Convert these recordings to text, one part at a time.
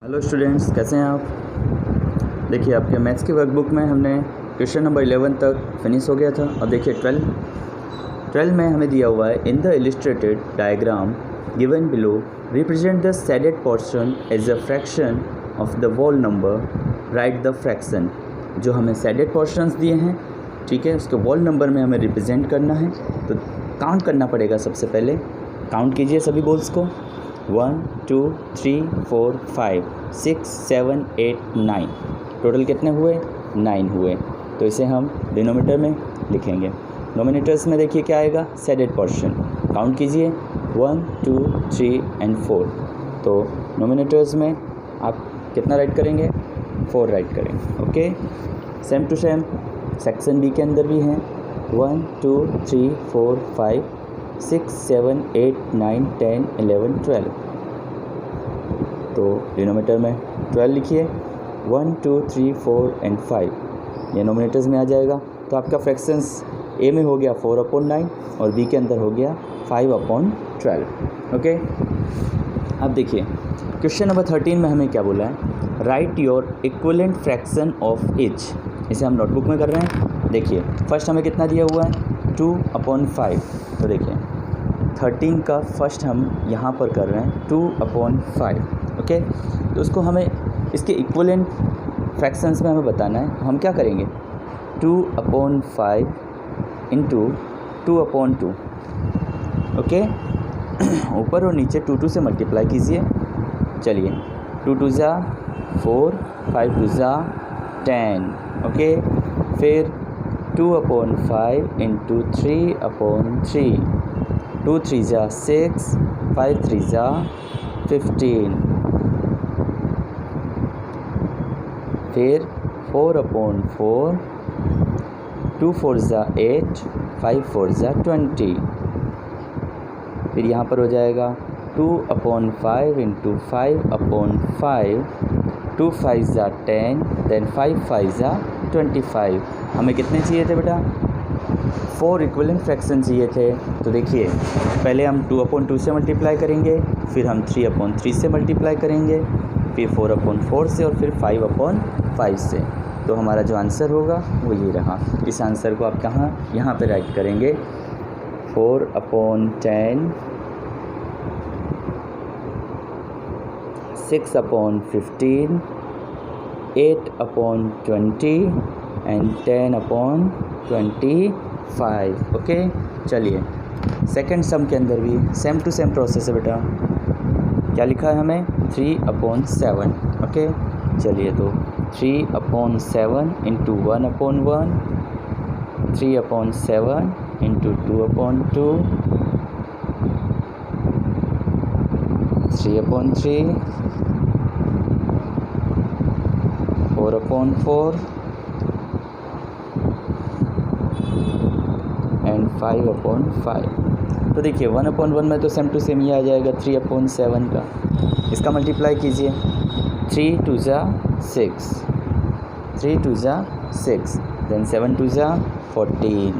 Hello students, कैसे हैं आप। देखिए, आपके मैथ्स की वर्कबुक में हमने क्वेश्चन नंबर 11 तक फिनिश हो गया था। अब देखिए 12 में हमें दिया हुआ है, in the illustrated diagram given below represent the shaded portion as a fraction of the whole number, write the fraction. जो हमें शेडेड पोर्शंस दिए हैं, ठीक है, उसके वोल नंबर में हमें रिप्रेजेंट करना है। तो काउंट करना पड़ेगा। सबसे पहले काउंट कीजिए सभी बोल्स को। 1 2 3 4 5 6 7 8 9। टोटल कितने हुए? 9 हुए। तो इसे हम डिनोमिनेटर में लिखेंगे। नोमिनेटर्स में देखिए क्या आएगा, शेडेड पोर्शन। काउंट कीजिए 1 2 3 एंड 4। तो नोमिनेटर्स में आप कितना राइट करेंगे? 4 राइट करेंगे। Okay, same to same section B के अंदर भी हैं 1 2 3 4 5 6 7 8 9 10 11 12। तो डिनोमिनेटर में 12 लिखिए। 1 2 3 4 एंड 5 ये नोमिनेटर्स में आ जाएगा। तो आपका फ्रैक्शंस ए में हो गया 4/9 और बी के अंदर हो गया 5/12। ओके, अब देखिए क्वेश्चन नंबर 13 में हमें क्या बोला है, right your equivalent fraction of each. इसे हम नोटबुक में कर रहे हैं। देखिए फर्स्ट हमें कितना दिया हुआ है, 2/5। तो देखिए 13 का फर्स्ट हम यहाँ पर कर रहे हैं 2/5। ओके, तो उसको हमें इसके इक्विवेलेंट फ्रैक्शंस में हमें बताना है। हम क्या करेंगे, 2/5 इंटू 2/2। ओके, ऊपर और नीचे 2 से मल्टीप्लाई कीजिए। चलिए 2 2 ज़ा 4, 5 2 ज़ा 10। ओके, फिर 2/5 इंटू 3/3। 2 3 ज़ा 6, 5 3 ज़ा 15। फिर 4/4, 2 4 ज़ा 8, 5 4 ज़ा 20। फिर यहाँ पर हो जाएगा 2/5 इंटू 5/5। 2 5 ज़ा 10, देन 5 5 ज़ा 25। हमें कितने चाहिए थे बेटा? 4 इक्विवेलेंट फ्रैक्शन चाहिए थे। तो देखिए पहले हम 2/2 से मल्टीप्लाई करेंगे, फिर हम 3/3 से मल्टीप्लाई करेंगे, फिर 4/4 से और फिर 5/5 से। तो हमारा जो आंसर होगा वो ये रहा। इस आंसर को आप कहाँ, यहाँ पे राइट करेंगे 4/10, 6/15, 8/20 एंड 10/25। ओके, चलिए सेकंड सम के अंदर भी सेम टू सेम प्रोसेस है बेटा। क्या लिखा है हमें? 3/7। ओके, चलिए तो 3/7 इंटू 1/1, 3/7 इंटू 2/2, 3/3, 4/4 एंड 5/5। तो देखिए 1/1 में तो सेम टू सेम ही आ जाएगा 3/7 का। इसका मल्टीप्लाई कीजिए। 3 2 ज़ा 6, 3 2 ज़ा 6, देन 7 2 ज़ा 14,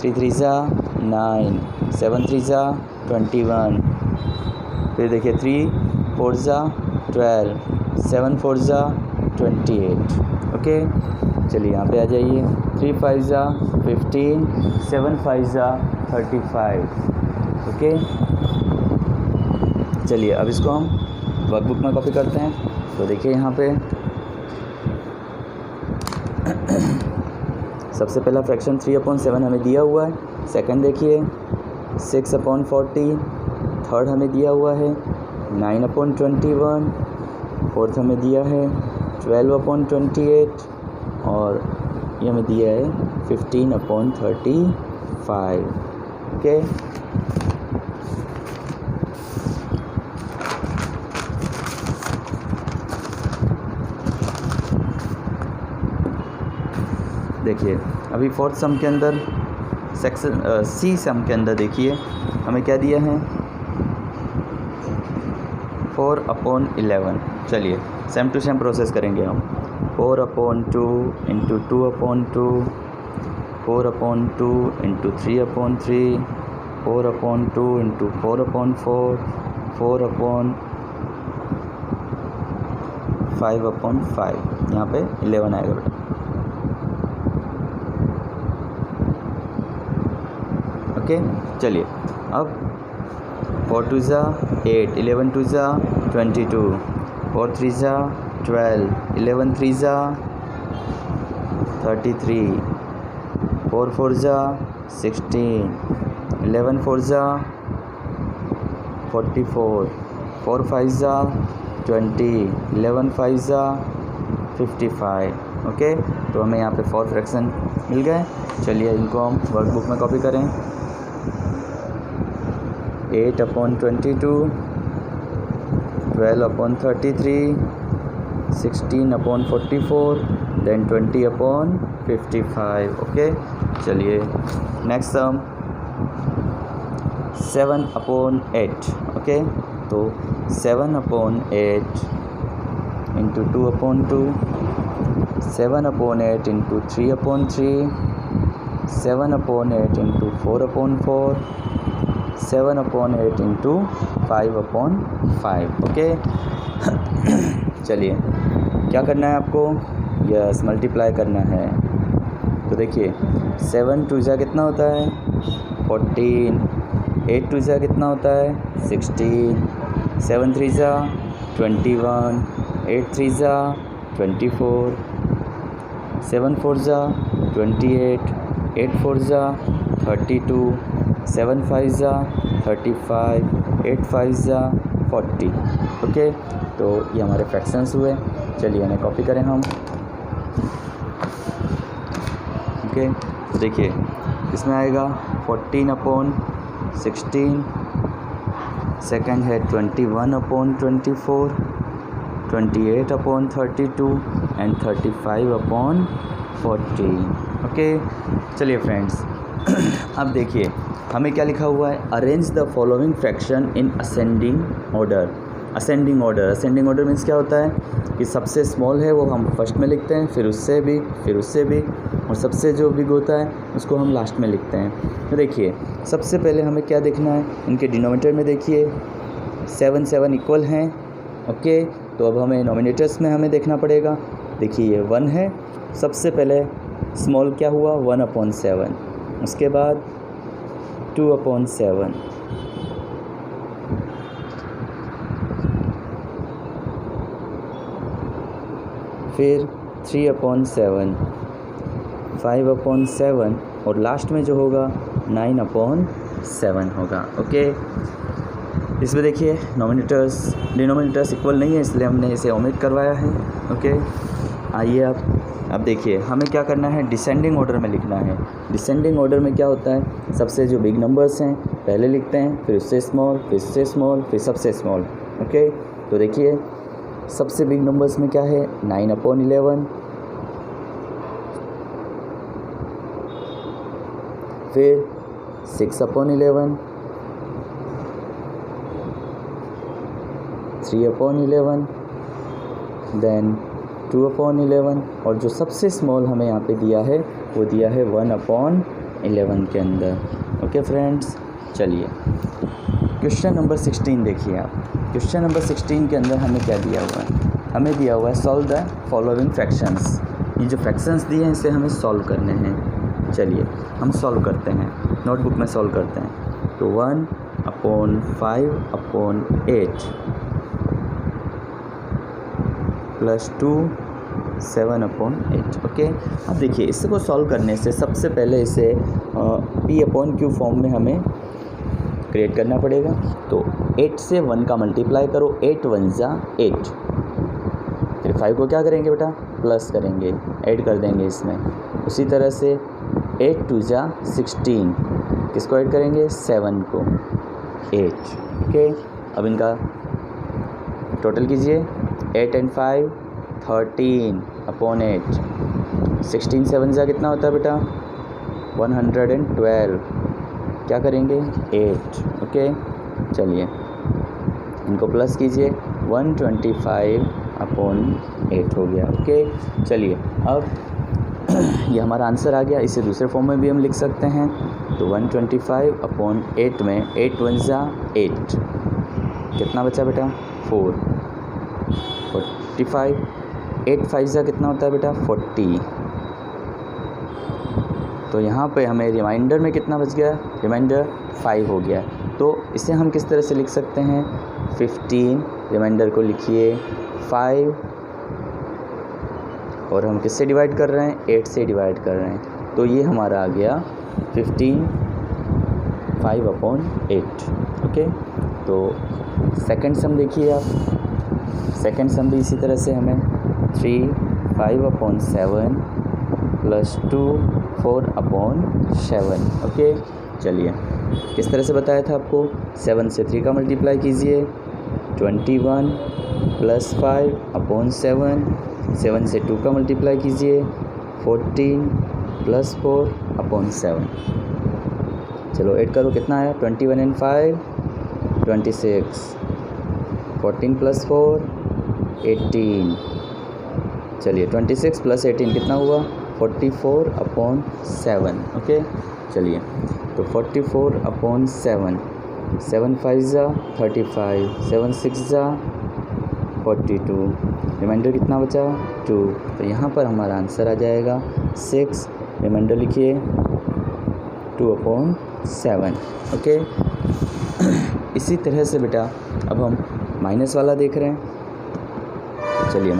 3 3 ज़ा 9, 7 3 ज़ा 21। फिर देखिए 3 4 ज़ा 12, 7 4 ज़ा 28। ओके, चलिए यहाँ पे आ जाइए। 3 5 ज़ा 15, 7 5 ज़ा 35। ओके, चलिए अब इसको हम वर्कबुक में कॉपी करते हैं। तो देखिए यहाँ पे सबसे पहला फ्रैक्शन 3/7 हमें दिया हुआ है। सेकंड देखिए 6/40। थर्ड हमें दिया हुआ है 9/21। फोर्थ हमें दिया है 12/28 और ये हमें दिया है 15/35। ओके, देखिए अभी फोर्थ सम के अंदर सेक्शन सी सम के अंदर देखिए हमें क्या दिया है, 4/11। चलिए सेम टू सेम प्रोसेस करेंगे हम। 4/2 इंटू 2/2, 4/2 इंटू 3/3, 4/2 इंटू 4/4, 4/4 5/5 यहाँ पे 11 आएगा बेटा। ओके चलिए अब 4 2 ज़ा 8, 11 2 ज़ा 22, 4 3 ज़ा 12, 11 3 ज़ा 33, 4 4 ज़ा 16, 11 4 ज़ा 44, 4 5 ज़ा 20, 11 5 ज़ा 55। ओके तो हमें यहाँ पे 4 फ्रैक्शन मिल गए। चलिए इनको हम वर्कबुक में कॉपी करें। 8/22, 12/33, 16/44, देन 20/55। ओके चलिए नेक्स्ट सम 7/8। ओके तो 7/8 into 2/2, 7/8 into 3/3, 7/8 into 4/4, 7/8 into 5/5। Okay चलिए क्या करना है आपको, यस मल्टीप्लाई करना है। तो देखिए 7 2 ज़ा कितना होता है 14, 8 2 ज़ा कितना होता है 16, 7 3 ज़ा 21, 8 3 ज़ा 24, 7 4 ज़ा 28, 8 4 ज़ा 32, 7 5 ज़ा 35, 8 5 ज़ा 40। ओके तो ये हमारे फ्रैक्शंस हुए। चलिए इन्हें कॉपी करें हम। ओके देखिए इसमें आएगा 14/16, सेकंड है 21/24, 28/32 एंड 35/14। ओके चलिए फ्रेंड्स अब देखिए हमें क्या लिखा हुआ है, arrange the following fraction in ascending order. Ascending order means क्या होता है कि सबसे स्मॉल है वो हम फर्स्ट में लिखते हैं, फिर उससे भी, और सबसे जो बिग होता है उसको हम लास्ट में लिखते हैं। तो देखिए सबसे पहले हमें क्या देखना है, इनके डिनोमिनेटर में देखिए 7 7 इक्वल हैं। ओके तो अब हमें नोमिनेटर्स में हमें देखना पड़ेगा। देखिए ये 1 है, सबसे पहले स्मॉल क्या हुआ 1/7, उसके बाद 2/7, फिर 3/7, 5/7 और लास्ट में जो होगा 9/7 होगा। ओके इसमें देखिए डिनोमिनेटर्स इक्वल नहीं है इसलिए हमने इसे ओमिट करवाया है। ओके आइए अब देखिए हमें क्या करना है, डिसेंडिंग ऑर्डर में लिखना है। डिसेंडिंग ऑर्डर में क्या होता है, सबसे जो बिग नंबर्स हैं पहले लिखते हैं, फिर उससे स्मॉल, फिर उससे स्मॉल, फिर सबसे स्मॉल। ओके तो देखिए सबसे बिग नंबर्स में क्या है 9/11, फिर 6/11, 3/11, देन 2/11 और जो सबसे स्मॉल हमें यहाँ पे दिया है वो दिया है 1/11 के अंदर। ओके फ्रेंड्स चलिए क्वेश्चन नंबर 16 देखिए आप। क्वेश्चन नंबर 16 के अंदर हमें क्या दिया हुआ है, हमें दिया हुआ है सॉल्व द फॉलोइंग फ्रैक्शंस। ये जो फ्रैक्शंस दिए हैं इसे हमें सॉल्व करने हैं। चलिए हम सॉल्व करते हैं, नोटबुक में सॉल्व करते हैं। तो 1/5/8 प्लस 2 7/8। ओके अब देखिए इसको सॉल्व करने से सबसे पहले इसे P/Q फॉर्म में हमें क्रिएट करना पड़ेगा। तो 8 से 1 का मल्टीप्लाई करो, 8 1 ज़ा 8, फिर 5 को क्या करेंगे बेटा प्लस करेंगे, ऐड कर देंगे इसमें। उसी तरह से 8 2 ज़ा 16, किसको ऐड करेंगे 7 को, 8। ओके अब इनका टोटल कीजिए, 8 and 5 13/8, 16 7 ज़ा कितना होता है बेटा 112, क्या करेंगे 8। ओके चलिए इनको प्लस कीजिए, 125/8 हो गया। ओके चलिए अब ये हमारा आंसर आ गया। इसे दूसरे फॉर्म में भी हम लिख सकते हैं। तो 125/8 में 8 1 ज़ा 8, कितना बचा बेटा 4, 45 8 5 जा कितना होता है बेटा 40। तो यहाँ पे हमें रिमाइंडर में कितना बच गया, रिमाइंडर 5 हो गया। तो इसे हम किस तरह से लिख सकते हैं, 15 रिमाइंडर को लिखिए 5 और हम किससे डिवाइड कर रहे हैं, 8 से डिवाइड कर रहे हैं। तो ये हमारा आ गया 15 5/8। ओके, तो सेकंड सम देखिए आप, सेकंड सम भी इसी तरह से हमें 3 5/7 प्लस 2 4/7। ओके, चलिए किस तरह से बताया था आपको, 7 से 3 का मल्टीप्लाई कीजिए 21 प्लस 5/7, 7 से 2 का मल्टीप्लाई कीजिए 14 प्लस 4/7। चलो 8 करो, कितना आया 21 and 5 26, 14 प्लस 4 18। चलिए 26 प्लस 18 कितना हुआ 44/7। ओके, चलिए तो 44/7, 7 5 जा 35, 7 6 जा 42, रिमाइंडर कितना बचा 2। तो यहाँ पर हमारा आंसर आ जाएगा 6, रिमाइंडर लिखिए 2/7। ओके, इसी तरह से बेटा अब हम माइनस वाला देख रहे हैं। चलिए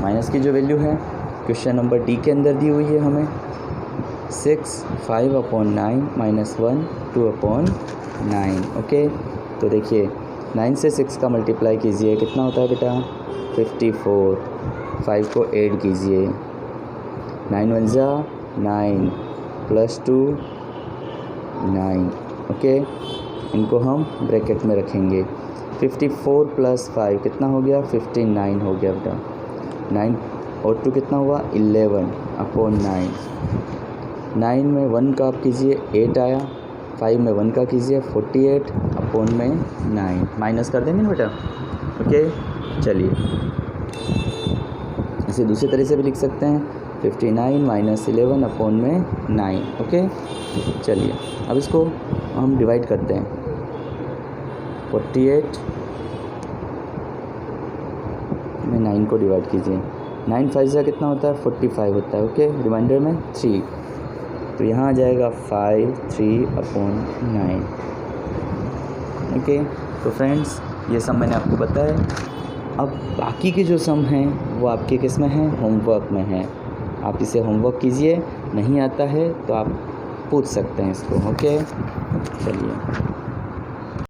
माइनस की जो वैल्यू है क्वेश्चन नंबर डी के अंदर दी हुई है हमें 6 5/9 -1 2/9। ओके, तो देखिए 9 से 6 का मल्टीप्लाई कीजिए कितना होता है बेटा 54, 5 को ऐड कीजिए 9 1 जा 9 प्लस 2 9। ओके, इनको हम ब्रैकेट में रखेंगे। 54 प्लस 5 कितना हो गया 59 हो गया बेटा। 9 और 2 कितना हुआ 11/9। 9 में 1 का आप कीजिए 8 आया, 5 में 1 का कीजिए 48/9 माइनस कर देंगे ना बेटा। ओके, चलिए इसे दूसरी तरह से भी लिख सकते हैं 59 - 11/9। ओके, चलिए अब इसको हम डिवाइड करते हैं 48 में 9 को डिवाइड कीजिए, 9 5 से कितना होता है 45 होता है। ओके, रिमाइंडर में 3, तो यहाँ आ जाएगा 5 3/9। ओके, तो फ्रेंड्स ये सम मैंने आपको बताया। अब बाकी के जो सम हैं वो आपके किस में हैं, होमवर्क में हैं। आप इसे होमवर्क कीजिए, नहीं आता है तो आप पूछ सकते हैं इसको। ओके, चलिए।